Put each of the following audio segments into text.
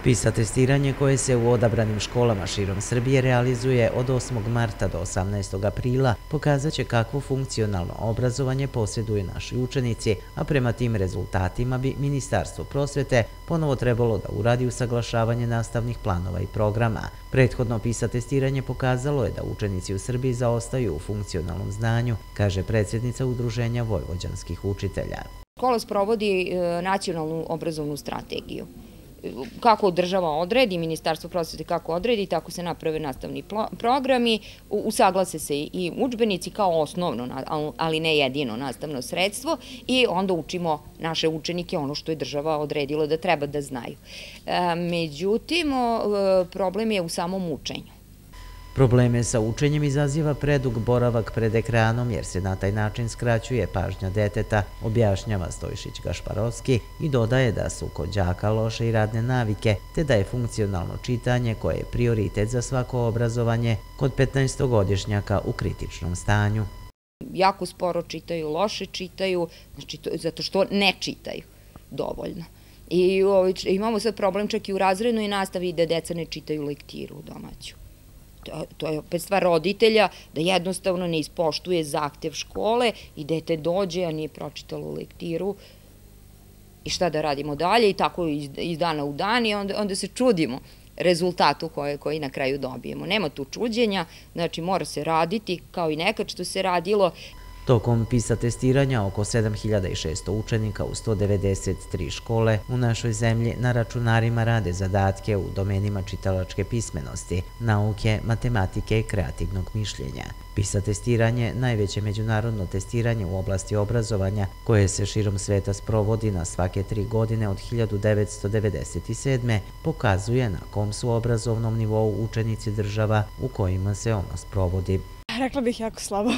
PISA testiranje koje se u odabranim školama širom Srbije realizuje od 8. marta do 18. aprila pokazat će kakvo funkcionalno obrazovanje posjeduju naši učenici, a prema tim rezultatima bi Ministarstvo prosvete ponovo trebalo da uradi usaglašavanje nastavnih planova i programa. Prethodno PISA testiranje pokazalo je da učenici u Srbiji zaostaju u funkcionalnom znanju, kaže predsjednica Udruženja vojvođanskih učitelja. Škola sprovodi nacionalnu obrazovnu strategiju. Kako država odredi, Ministarstvo prosvete kako odredi, tako se naprave nastavni programi, usaglase se i udžbenici kao osnovno, ali ne jedino nastavno sredstvo i onda učimo naše učenike ono što je država odredila da treba da znaju. Međutim, problem je u samom učenju. Probleme sa učenjem izaziva predug boravak pred ekranom jer se na taj način skraćuje pažnja deteta, objašnjava Stojšić Gašparovski i dodaje da su kod đaka loše i radne navike, te da je funkcionalno čitanje koje je prioritet za svako obrazovanje kod 15-godišnjaka u kritičnom stanju. Jako sporo čitaju, loše čitaju, znači zato što ne čitaju dovoljno. I imamo sad problem čak i u razrednoj nastavi da deca ne čitaju lektiru domaću. To je opet stvar roditelja da jednostavno ne ispoštuje zahtev škole i dete dođe, a nije pročitalo lektiru i šta da radimo dalje i tako iz dana u dan i onda se čudimo rezultatu koji na kraju dobijemo. Nema tu čuđenja, znači mora se raditi kao i nekad što se radilo. Tokom PISA testiranja oko 7600 učenika u 193 škole u našoj zemlji na računarima rade zadatke u domenima čitalačke pismenosti, nauke, matematike i kreativnog mišljenja. PISA testiranje, najveće međunarodno testiranje u oblasti obrazovanja koje se širom sveta sprovodi na svake 3 godine od 1997. pokazuje na kom su obrazovnom nivou učenici država u kojima se ono sprovodi. Rekla bih jako slabo.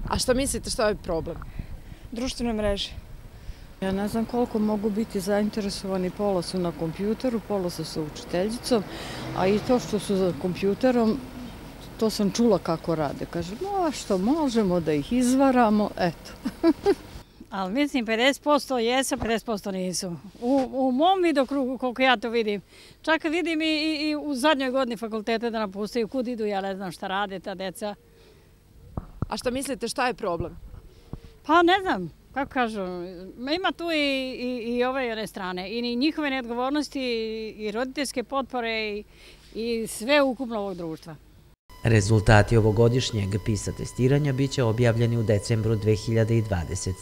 A što mislite, što je problem? Društvene mreže. Ja ne znam koliko mogu biti zainteresovani, pola su na kompjuteru, pola su sa učiteljicom, a i to što su za kompjuterom, to sam čula kako rade. Kaže, no što možemo da ih izvaramo, eto. Ali mislim 50% jesu, 50% nisu. U mom vidokrugu, koliko ja to vidim, čak vidim i u zadnjoj godini fakultete da napustaju, kud idu, ja ne znam šta rade ta deca. A što mislite, šta je problem? Pa ne znam, kako kažu, ima tu i ove i one strane. I njihove neodgovornosti i roditeljske potpore i sve ukupno ovog društva. Rezultati ovogodišnjeg PISA testiranja biće objavljeni u decembru 2023.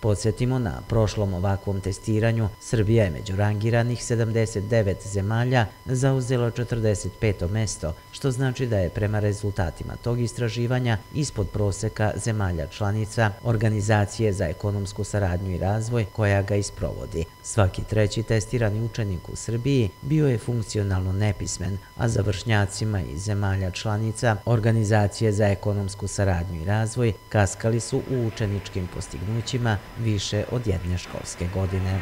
Podsjetimo, na prošlom ovakvom testiranju Srbija je među rangiranih 79 zemalja zauzela 45. mesto, što znači da je prema rezultatima tog istraživanja ispod proseka zemalja članica Organizacije za ekonomsku saradnju i razvoj koja ga isprovodi. Svaki treći testirani učenik u Srbiji bio je funkcionalno nepismen, a za vršnjacima iz zemalja članica Organizacije za ekonomsku saradnju i razvoj kaskali su u učeničkim postignućima više od jedne školske godine.